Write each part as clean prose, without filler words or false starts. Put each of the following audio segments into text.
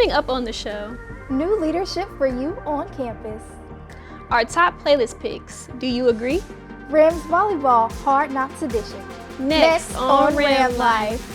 Coming up on the show, new leadership for you on campus. our top playlist picks. Do you agree? Rams volleyball, Hard Knocks edition. Next on Ram Life.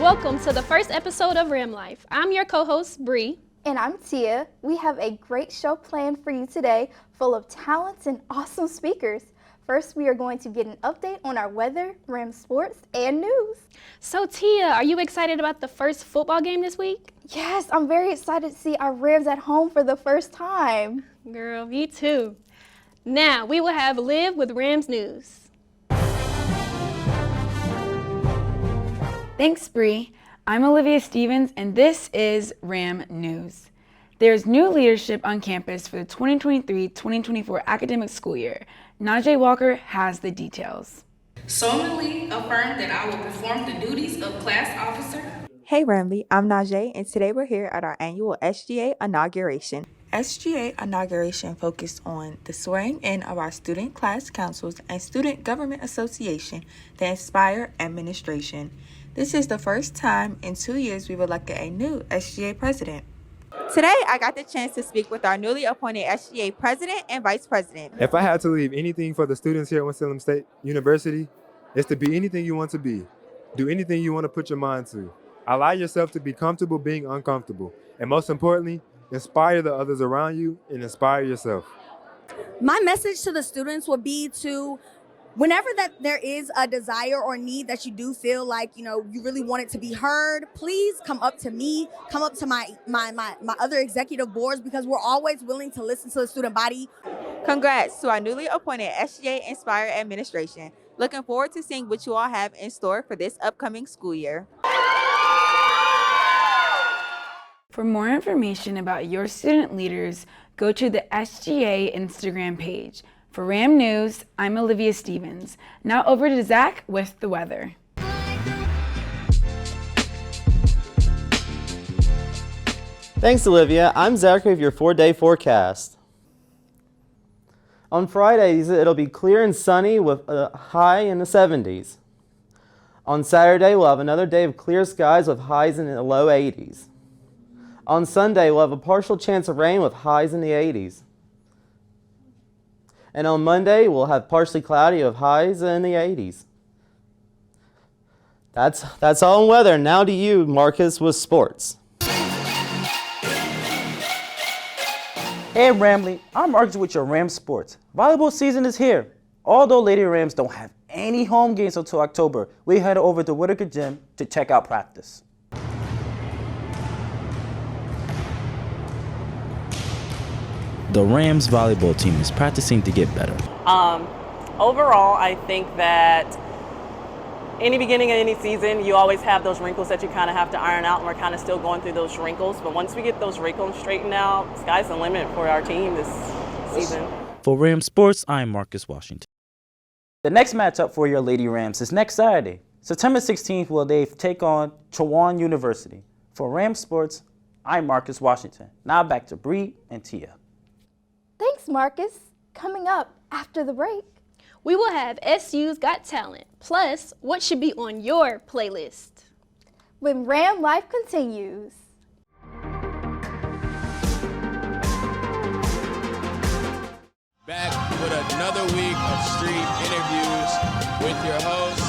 Welcome to the first episode of Ram Life. I'm your co-host, Bree. And I'm Tia. We have a great show planned for you today, full of talents and awesome speakers. First, we are going to get an update on our weather, Ram sports, and news. So Tia, are you excited about the first football game this week? Yes, I'm very excited to see our Rams at home for the first time. Girl, me too. Now, we will have Liv with Rams News. Thanks, Bree. I'm Olivia Stevens, and this is Ram News. There's new leadership on campus for the 2023-2024 academic school year. Najee Walker has the details. Solemnly affirm that I will perform the duties of class officer. Hey Ramley, I'm Najee, and today we're here at our annual SGA inauguration. SGA inauguration focused on the swearing in of our student class councils and student government association, the Inspire administration. This is the first time in 2 years we've elected a new SGA president. Today, I got the chance to speak with our newly appointed SGA president and vice president. If I had to leave anything for the students here at Winston-Salem State University, it's to be anything you want to be. Do anything you want to put your mind to. Allow yourself to be comfortable being uncomfortable. And most importantly, inspire the others around you and inspire yourself. My message to the students would be to, whenever that there is a desire or need that you do feel like, you really want it to be heard, please come up to me, come up to my other executive boards, because we're always willing to listen to the student body. Congrats to our newly appointed SGA Inspire administration. Looking forward to seeing what you all have in store for this upcoming school year. For more information about your student leaders, go to the SGA Instagram page. For Ram News, I'm Olivia Stevens. Now over to Zach with the weather. Thanks, Olivia. I'm Zachary with your 4-day forecast. On Fridays, it'll be clear and sunny with a high in the 70s. On Saturday, we'll have another day of clear skies with highs in the low 80s. On Sunday, we'll have a partial chance of rain with highs in the 80s. And on Monday, we'll have partially cloudy with highs in the 80s. That's all in weather. Now to you, Marcus, with sports. Hey Ramley, I'm Marcus with your Ram Sports. Volleyball season is here. Although Lady Rams don't have any home games until October, we head over to Whitaker Gym to check out practice. The Rams volleyball team is practicing to get better. Overall, I think that any beginning of any season, you always have those wrinkles that you kind of have to iron out, and we're kind of still going through those wrinkles. But once we get those wrinkles straightened out, sky's the limit for our team this season. For Ram Sports, I'm Marcus Washington. The next matchup for your Lady Rams is next Saturday. September 16th will they take on Chowan University. For Ram Sports, I'm Marcus Washington. Now back to Bree and Tia. Thanks, Marcus. Coming up after the break, We will have SU's Got Talent, plus what should be on your playlist. when Ram Life continues. Back with another week of street interviews with your host,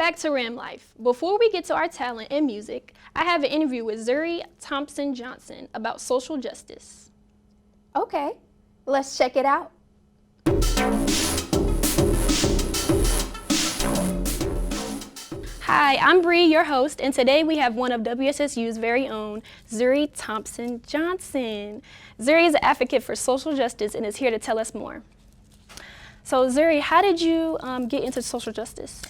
back to Ram Life. Before we get to our talent and music, I have an interview with Zuri Thompson-Johnson about social justice. Okay, let's check it out. Hi, I'm Bree, your host, and today we have one of WSSU's very own, Zuri Thompson-Johnson. Zuri is an advocate for social justice and is here to tell us more. So Zuri, how did you get into social justice?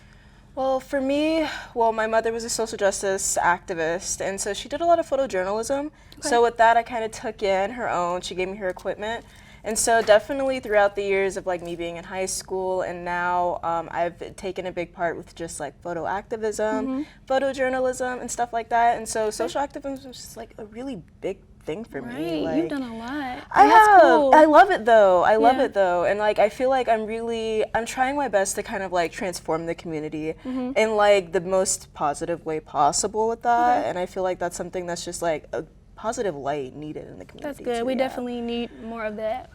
Well, for me, my mother was a social justice activist, and so she did a lot of photojournalism. Okay. So with that, I kind of took in her own. She gave me her equipment. And so definitely throughout the years of like me being in high school and now I've taken a big part with just like photo activism, photojournalism and stuff like that. And so social activism is just like a really big thing for me. Like, you've done a lot. I have. Cool. I love it though. I love it though. And like I feel like I'm trying my best to kind of like transform the community in like the most positive way possible with that. And I feel like that's something that's just like a positive light needed in the community. That's good. We definitely need more of that.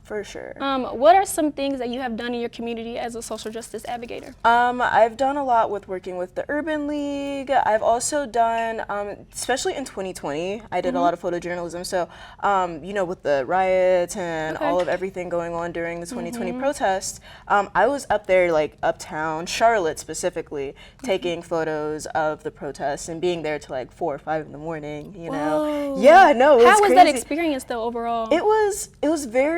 For sure. What are some things that you have done in your community as a social justice advocator? I've done a lot with working with the Urban League. I've also done, especially in 2020, I did a lot of photojournalism. So, you know, with the riots and all of everything going on during the 2020 protests, I was up there, like uptown, Charlotte specifically, taking photos of the protests and being there till like 4 or 5 in the morning, you know? Whoa. Yeah, no, it was How was crazy. that experience though overall? It was very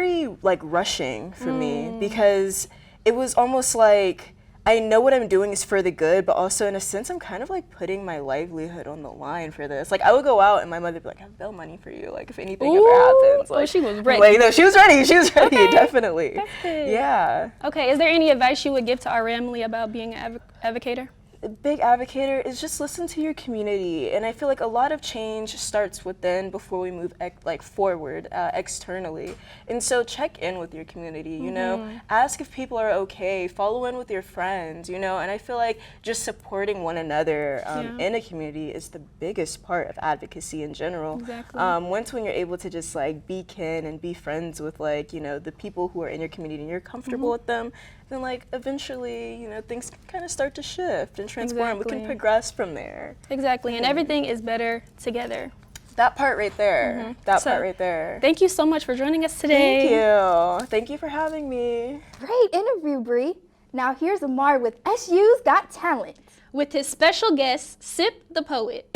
like rushing for me because it was almost like I know what I'm doing is for the good, but also in a sense I'm kind of like putting my livelihood on the line for this. Like I would go out and my mother would be like, I have bail money for you, like if anything ever happens. Like, she was ready. Like, no, she was ready, definitely. That's good. Yeah. Okay, is there any advice you would give to our family about being an advocator? A big advocator is just listen to your community, and I feel like a lot of change starts within before we move forward externally. And so check in with your community, you know, ask if people are okay, follow in with your friends, you know, and I feel like just supporting one another in a community is the biggest part of advocacy in general. Exactly. Once when you're able to just like be kin and be friends with like, you know, the people who are in your community and you're comfortable with them, then like eventually, you know, things kind of start to shift and transform. We can progress from there. Exactly, and everything is better together. That part right there. That part right there. Thank you so much for joining us today. Thank you. Thank you for having me. Great interview, Bree. Now here's Amari with SU's Got Talent. With his special guest, Sip the Poet.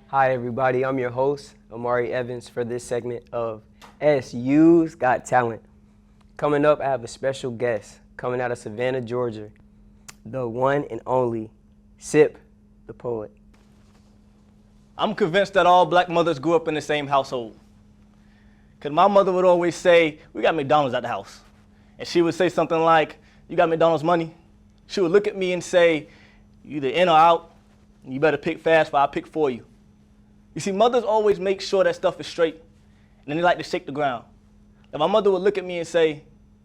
Hi everybody, I'm your host, Amari Evans, for this segment of SU's Got Talent. Coming up, I have a special guest coming out of Savannah, Georgia, the one and only Sip the Poet. I'm convinced that all black mothers grew up in the same household. Because my mother would always say, we got McDonald's at the house. And she would say something like, you got McDonald's money? She would look at me and say, you either in or out, and you better pick fast or I'll pick for you. You see, mothers always make sure that stuff is straight, and then they like to shake the ground. And my mother would look at me and say,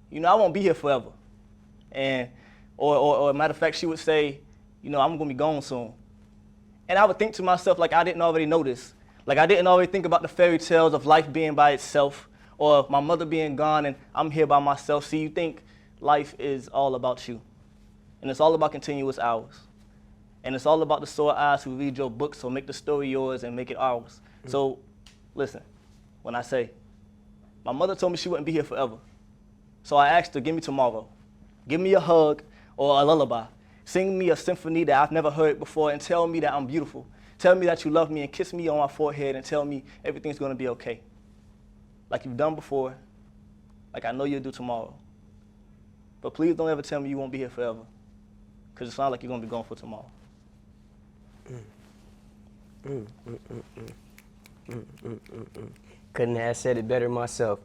you know, I won't be here forever. And, or matter of fact, she would say, you know, I'm gonna be gone soon. And I would think to myself, like I didn't already know this. Like I didn't already think about the fairy tales of life being by itself, or my mother being gone and I'm here by myself. See, you think life is all about you. And it's all about continuous hours. And it's all about the sore eyes who read your book, so make the story yours and make it ours. So, listen, when I say, my mother told me she wouldn't be here forever. So I asked her, give me tomorrow. Give me a hug or a lullaby. Sing me a symphony that I've never heard before and tell me that I'm beautiful. Tell me that you love me and kiss me on my forehead and tell me everything's gonna be okay. Like you've done before, like I know you'll do tomorrow. But please don't ever tell me you won't be here forever, because it sounds like you're gonna be gone for tomorrow. Couldn't have said it better myself.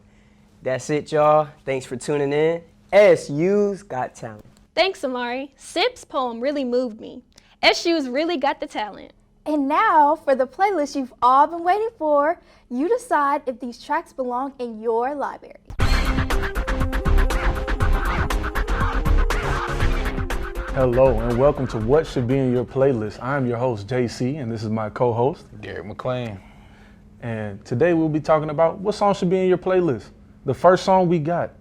That's it, y'all. Thanks for tuning in. SU's Got Talent. Thanks, Amari. Sip's poem really moved me. SU's really got the talent. And now for the playlist you've all been waiting for. You decide if these tracks belong in your library. Hello and welcome to What Should Be in Your Playlist. I'm your host, JC, and this is my co-host, Derek McLean. And today we'll be talking about what song should be in your playlist. The first song we got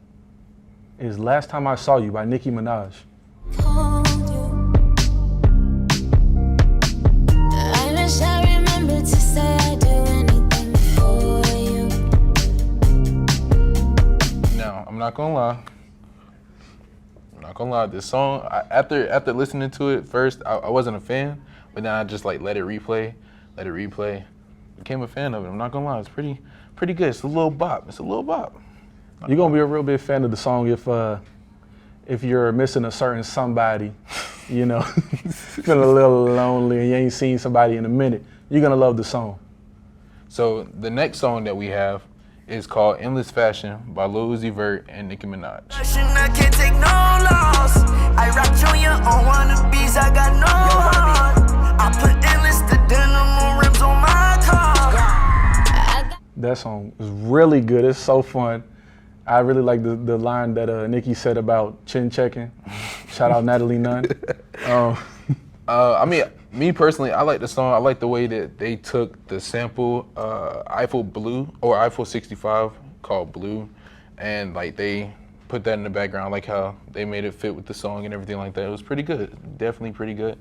is Last Time I Saw You by Nicki Minaj. Now, I'm not gonna lie. This song, after listening to it first, I wasn't a fan, but then I just like let it replay. Became a fan of it. I'm not gonna lie, it's pretty good. It's a little bop. You're gonna be a real big fan of the song if you're missing a certain somebody, you know, feeling a little lonely and you ain't seen somebody in a minute. You're gonna love the song. So the next song that we have is called Endless Fashion by Lil Uzi Vert and Nicki Minaj. I can't take no loss. I rap Junior on wannabes, I got no heart. I put endless to denim rims on my car. That song is really good. It's so fun. I really like the line that Nicki said about chin checking. Shout out Natalie Nunn. I mean, me personally, I like the song. I like the way that they took the sample Eiffel Blue or Eiffel 65 called Blue, and like they put that in the background. I like how they made it fit with the song and everything like that. It was pretty good, definitely pretty good.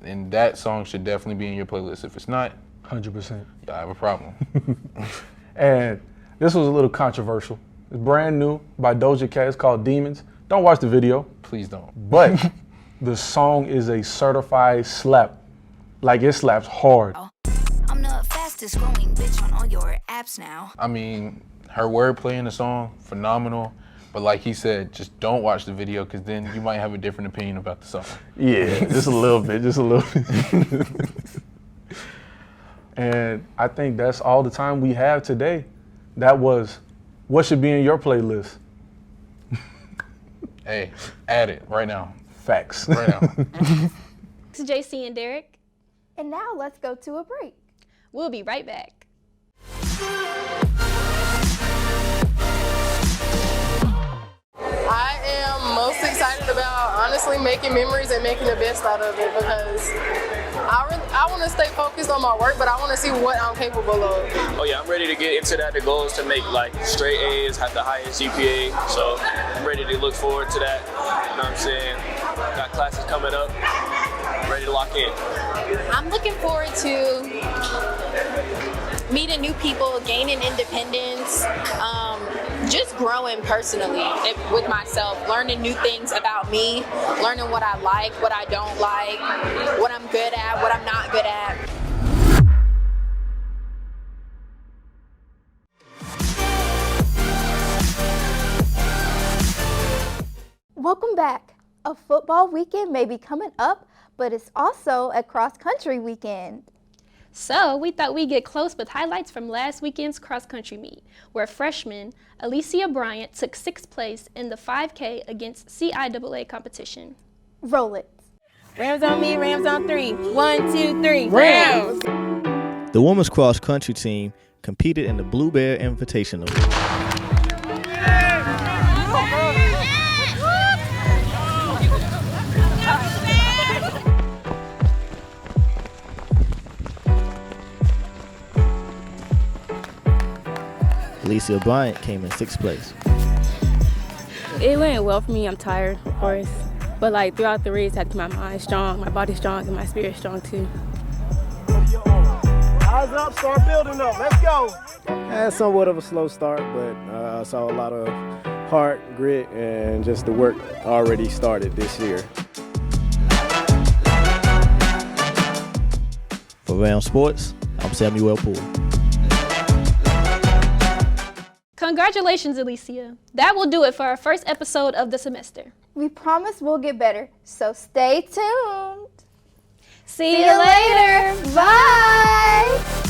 And that song should definitely be in your playlist. If it's not, 100%. Yeah, I have a problem. And this was a little controversial. It's brand new by Doja Cat. It's called Demons. Don't watch the video. Please don't. But the song is a certified slap. Like, it slaps hard. I'm the fastest growing bitch on all your apps now. I mean, her wordplay in the song, phenomenal. But like he said, just don't watch the video because then you might have a different opinion about the song. Yeah, just a little bit. And I think that's all the time we have today. That was what should be in your playlist. Hey, add it right now. Facts. Right now. This is JC and Derek. And now let's go to a break. We'll be right back. I am most excited about honestly making memories and making the best out of it because I want to stay focused on my work, but I want to see what I'm capable of. Oh yeah, I'm ready to get into that. The goal is to make like straight A's, have the highest GPA. So I'm ready to look forward to that. You know what I'm saying? Got classes coming up. Ready to lock in. I'm looking forward to meeting new people, gaining independence, just growing personally with myself, learning new things about me, learning what I like, what I don't like, what I'm good at, what I'm not good at. Welcome back. A football weekend may be coming up, but it's also a cross-country weekend. So we thought we'd get close with highlights from last weekend's cross-country meet, where freshman Alicia Bryant took 6th place in the 5K against CIAA competition. Roll it. Rams on me, Rams on 3. 1, 2, 3. Rams! The women's cross-country team competed in the Blue Bear Invitational. Alicia Bryant came in 6th place. It went well for me. I'm tired, of course. But like throughout the race, I had to keep my mind strong, my body strong, and my spirit strong too. Eyes up, start building up. Let's go. Had somewhat of a slow start, but I saw a lot of heart, grit, and just the work already started this year. For Ram Sports, I'm Samuel Poole. Congratulations, Alicia. That will do it for our first episode of the semester. We promise we'll get better, so stay tuned. See you later. Bye.